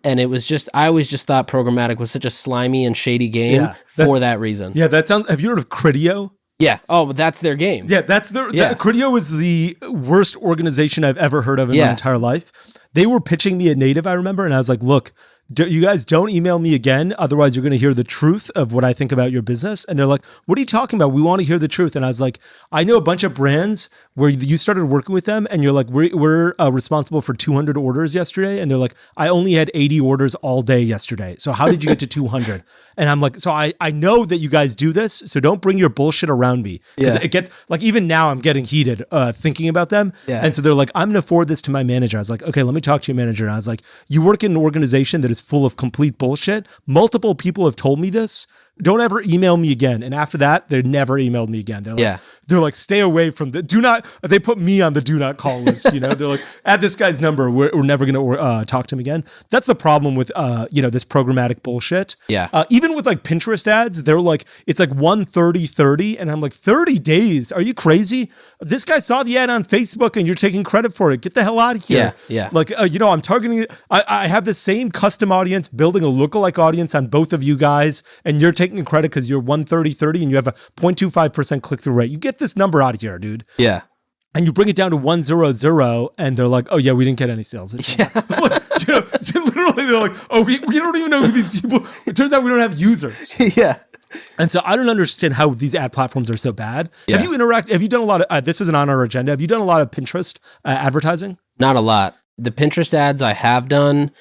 And it was just, I always just thought programmatic was such a slimy and shady game for that reason. Yeah, that sounds, have you heard of Criteo? Yeah. Oh, but that's their game. Yeah, Criteo is the worst organization I've ever heard of in my entire life. They were pitching me at Native, I remember, and I was like, look, you guys don't email me again. Otherwise, you're going to hear the truth of what I think about your business. And they're like, what are you talking about? We want to hear the truth. And I was like, I know a bunch of brands where you started working with them and you're like, we're responsible for 200 orders yesterday. And they're like, I only had 80 orders all day yesterday. So how did you get to 200? And I'm like, so I know that you guys do this. So don't bring your bullshit around me. Because it gets, like, even now I'm getting heated thinking about them. Yeah. And so they're like, I'm going to forward this to my manager. I was like, okay, let me talk to your manager. And I was like, you work in an organization that is full of complete bullshit. Multiple people have told me this. Don't ever email me again. And after that, they never emailed me again. They're like, stay away from they put me on the do not call list. You know, they're like, add this guy's number. We're never going to talk to him again. That's the problem with, this programmatic bullshit. Yeah. Even with like Pinterest ads, they're like, it's like 130-30. And I'm like, 30 days? Are you crazy? This guy saw the ad on Facebook and you're taking credit for it. Get the hell out of here. Yeah. Like, I'm targeting, I have the same custom audience, building a lookalike audience on both of you guys. And you're taking credit because you're 130-30 and you have a 0.25% click-through rate. You get this number out of here, dude. Yeah. And you bring it down to 100 and they're like, oh yeah, we didn't get any sales. Yeah. Literally they're like, oh, we don't even know who these people, it turns out we don't have users. Yeah. And so I don't understand how these ad platforms are so bad. Yeah. Have you done a lot of, this isn't on our agenda, have you done a lot of Pinterest advertising? Not a lot. The Pinterest ads I have done,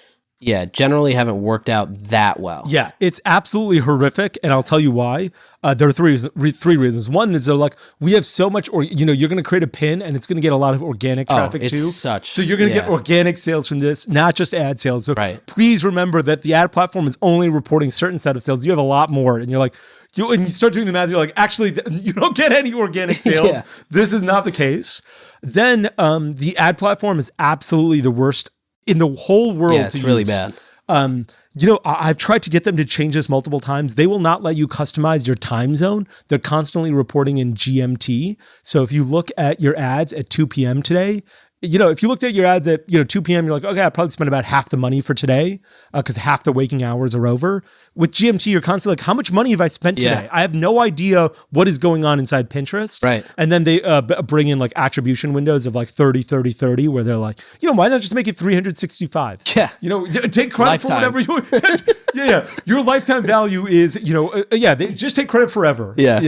generally haven't worked out that well. Yeah, it's absolutely horrific, and I'll tell you why. There are three reasons. One is like, we have so much, you're going to create a pin, and it's going to get a lot of organic traffic too. So you're going to get organic sales from this, not just ad sales. So please remember that the ad platform is only reporting certain set of sales. You have a lot more, and you're like, and you start doing the math, you're like, actually, you don't get any organic sales. This is not the case. Then the ad platform is absolutely the worst in the whole world. Yeah, it's really bad. I've tried to get them to change this multiple times. They will not let you customize your time zone. They're constantly reporting in GMT. So if you look at your ads at 2 p.m. today, if you looked at your ads at 2 p.m., you're like, okay, I probably spent about half the money for today because half the waking hours are over. With GMT, you're constantly like, how much money have I spent today? I have no idea what is going on inside Pinterest. Right. And then they bring in like attribution windows of like 30, 30, 30, where they're like, why not just make it 365? Yeah. Take credit for whatever you want. Yeah. Your lifetime value is, they just take credit forever. Yeah.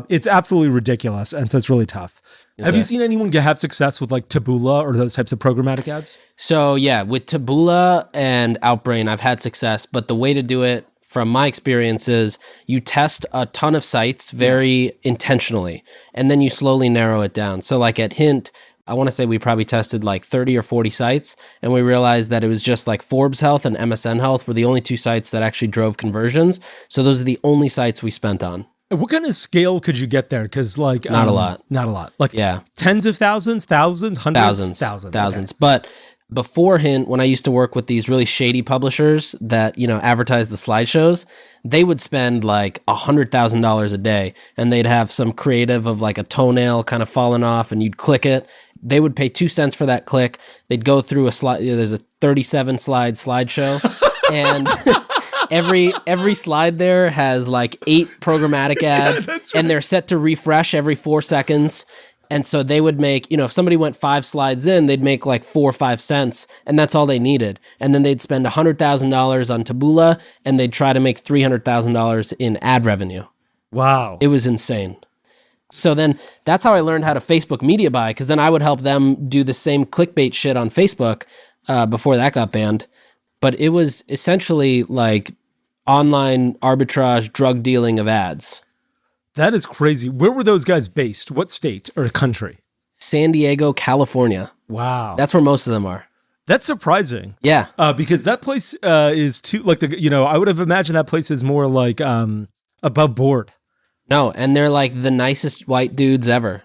It's absolutely ridiculous. And so it's really tough. Have you seen anyone have success with like Taboola or those types of programmatic ads? So with Taboola and Outbrain, I've had success, but the way to do it from my experience is you test a ton of sites very intentionally, and then you slowly narrow it down. So like at Hint, I want to say we probably tested like 30 or 40 sites, and we realized that it was just like Forbes Health and MSN Health were the only two sites that actually drove conversions. So those are the only sites we spent on. What kind of scale could you get there? Because like not a lot. Like tens of thousands, hundreds, thousands. Okay. But before Hint, when I used to work with these really shady publishers that advertise the slideshows, they would spend like $100,000 a day, and they'd have some creative of like a toenail kind of falling off, and you'd click it. They would pay 2 cents for that click. They'd go through a slide. There's a 37 slide slideshow, and every slide there has like 8 programmatic ads, and they're set to refresh every 4 seconds. And so they would make, if somebody went 5 slides in, they'd make like 4 or 5 cents, and that's all they needed. And then they'd spend $100,000 on Taboola, and they'd try to make $300,000 in ad revenue. Wow. It was insane. So then that's how I learned how to Facebook media buy, because then I would help them do the same clickbait shit on Facebook before that got banned. But it was essentially like online arbitrage, drug dealing of ads. That is crazy. Where were those guys based? What state or country? San Diego, California. Wow. That's where most of them are. That's surprising. Yeah. Because that place is too, like, I would have imagined that place is more like above board. No, and they're like the nicest white dudes ever.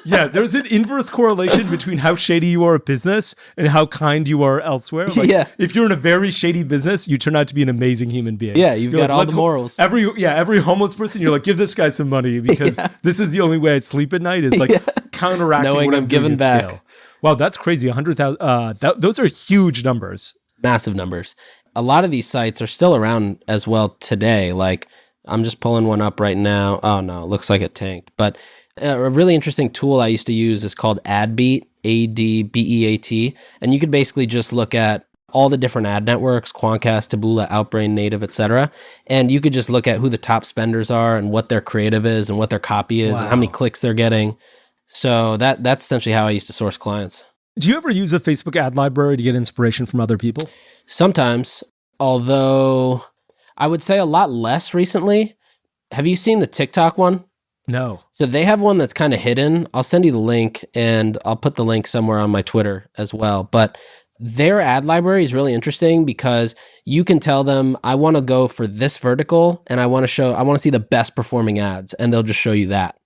Yeah, there's an inverse correlation between how shady you are at business and how kind you are elsewhere. Like, Yeah. if you're in a very shady business, you turn out to be an amazing human being. Yeah, you've You're got all "Let's the morals." Every homeless person, you're like, give this guy some money because this is the only way I sleep at night is like counteracting Knowing what I'm I'm doing giving at back. scale. Wow, that's crazy. 100,000. Those are huge numbers. Massive numbers. A lot of these sites are still around as well today. Like, I'm just pulling one up right now. Oh no, it looks like it tanked. But a really interesting tool I used to use is called AdBeat, ADBEAT. And you could basically just look at all the different ad networks, Quantcast, Taboola, Outbrain, Native, etc. And you could just look at who the top spenders are and what their creative is and what their copy is and how many clicks they're getting. So that's essentially how I used to source clients. Do you ever use a Facebook ad library to get inspiration from other people? Sometimes, although I would say a lot less recently. Have you seen the TikTok one? No. So they have one that's kind of hidden. I'll send you the link and I'll put the link somewhere on my Twitter as well. But their ad library is really interesting because you can tell them, I want to go for this vertical and I want to see the best performing ads, and they'll just show you that.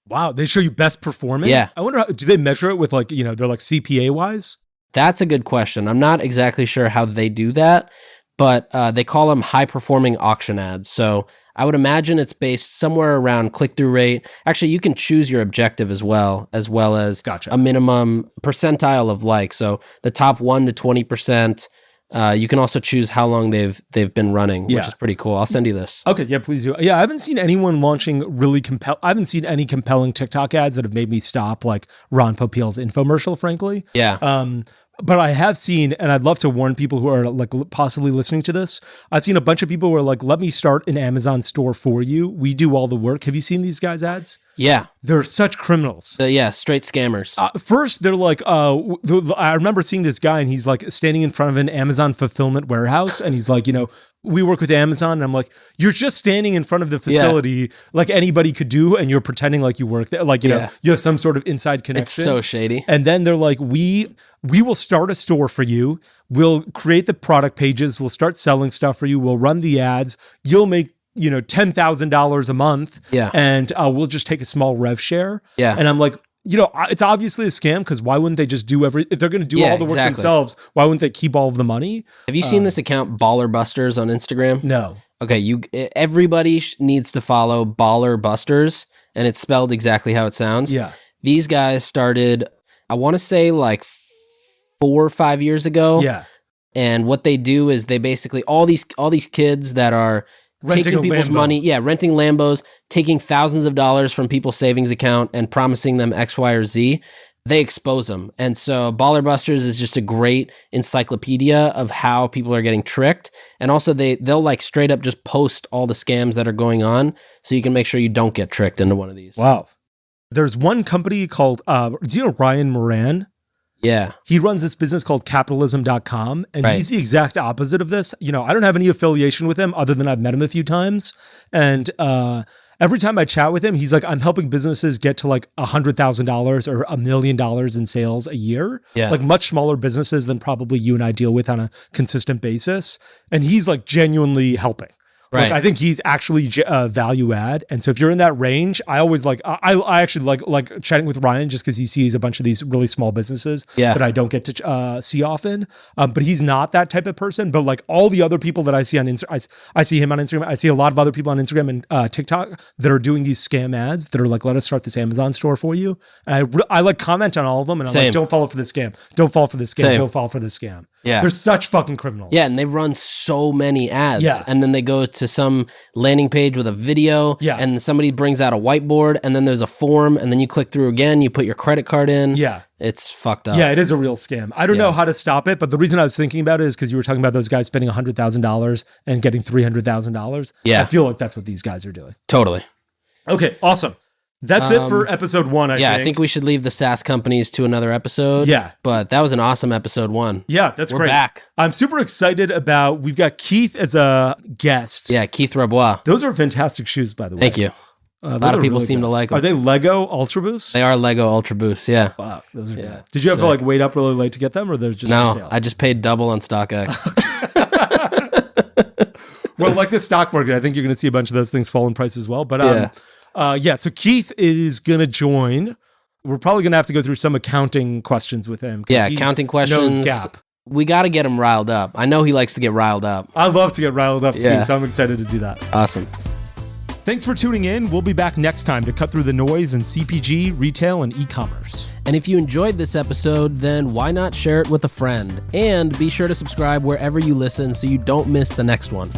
Wow, they show you best performing? Yeah. I wonder, do they measure it with like, they're like CPA wise? That's a good question. I'm not exactly sure how they do that, but they call them high performing auction ads. So I would imagine it's based somewhere around click-through rate. Actually, you can choose your objective as well as Gotcha. a minimum percentile of likes. So the top 1 to 20%. You can also choose how long they've been running, which is pretty cool. I'll send you this. Okay, yeah, please do. Yeah, I haven't seen anyone launching I haven't seen any compelling TikTok ads that have made me stop like Ron Popeil's infomercial, frankly. Yeah. But I have seen, and I'd love to warn people who are like possibly listening to this. I've seen a bunch of people who are like, let me start an Amazon store for you. We do all the work. Have you seen these guys' ads? Yeah. They're such criminals. Straight scammers. First, they're like, I remember seeing this guy and he's like standing in front of an Amazon fulfillment warehouse. And he's like, we work with Amazon. And I'm like, you're just standing in front of the facility like anybody could do. And you're pretending like you work there. Like, you have some sort of inside connection. It's so shady. And then they're like, we will start a store for you. We'll create the product pages. We'll start selling stuff for you. We'll run the ads. You'll make $10,000 a month. Yeah. And we'll just take a small rev share. Yeah. And I'm like, it's obviously a scam because why wouldn't they just do if they're going to do all the work themselves, why wouldn't they keep all of the money? Have you seen this account Baller Busters on Instagram? No. Okay, everybody needs to follow Baller Busters, and it's spelled exactly how it sounds. Yeah. These guys started, I want to say like 4 or 5 years ago. Yeah. And what they do is they basically all these kids that are taking people's money, renting Lambos, taking thousands of dollars from people's savings account and promising them X, Y, or Z, they expose them. And so Baller Busters is just a great encyclopedia of how people are getting tricked. And also they'll like straight up just post all the scams that are going on so you can make sure you don't get tricked into one of these. Wow. There's one company called, do you know Ryan Moran? Yeah. He runs this business called capitalism.com, and he's the exact opposite of this. I don't have any affiliation with him other than I've met him a few times. And every time I chat with him, he's like, I'm helping businesses get to like $100,000 or $1 million in sales a year. Yeah. Like much smaller businesses than probably you and I deal with on a consistent basis. And he's like genuinely helping. Right. Like, I think he's actually value add. And so if you're in that range, I always I actually like chatting with Ryan just because he sees a bunch of these really small businesses that I don't get to see often. But he's not that type of person. But like all the other people that I see on Instagram, I see him on Instagram. I see a lot of other people on Instagram and TikTok that are doing these scam ads that are like, let us start this Amazon store for you. And I like comment on all of them. And I'm like, don't fall for this scam. Don't fall for this scam. Don't fall for this scam. Yeah. They're such fucking criminals. Yeah, and they run so many ads. Yeah. And then they go to some landing page with a video. Yeah. And somebody brings out a whiteboard, and then there's a form, and then you click through again, you put your credit card in. Yeah. It's fucked up. Yeah, it is a real scam. I don't know how to stop it, but the reason I was thinking about it is because you were talking about those guys spending $100,000 and getting $300,000. Yeah. I feel like that's what these guys are doing. Totally. Okay, awesome. That's it for episode 1, I think we should leave the SaaS companies to another episode. Yeah. But that was an awesome episode 1. Yeah, that's We're great. back. I'm super excited we've got Keith as a guest. Yeah, Keith Rabois. Those are fantastic shoes, by the way. Thank you. A lot of people seem to like them. Are they Lego Ultra Boosts? They are Lego Ultra Boosts, yeah. Wow, those are good. Did you have to like wait up really late to get them, or they're just for sale? I just paid double on StockX. Well, like the stock market, I think you're going to see a bunch of those things fall in price as well. But so Keith is going to join. We're probably going to have to go through some accounting questions with him. Yeah, accounting questions. Knows GAAP. We got to get him riled up. I know he likes to get riled up. I love to get riled up too, so I'm excited to do that. Awesome. Thanks for tuning in. We'll be back next time to cut through the noise in CPG, retail, and e-commerce. And if you enjoyed this episode, then why not share it with a friend? And be sure to subscribe wherever you listen so you don't miss the next one.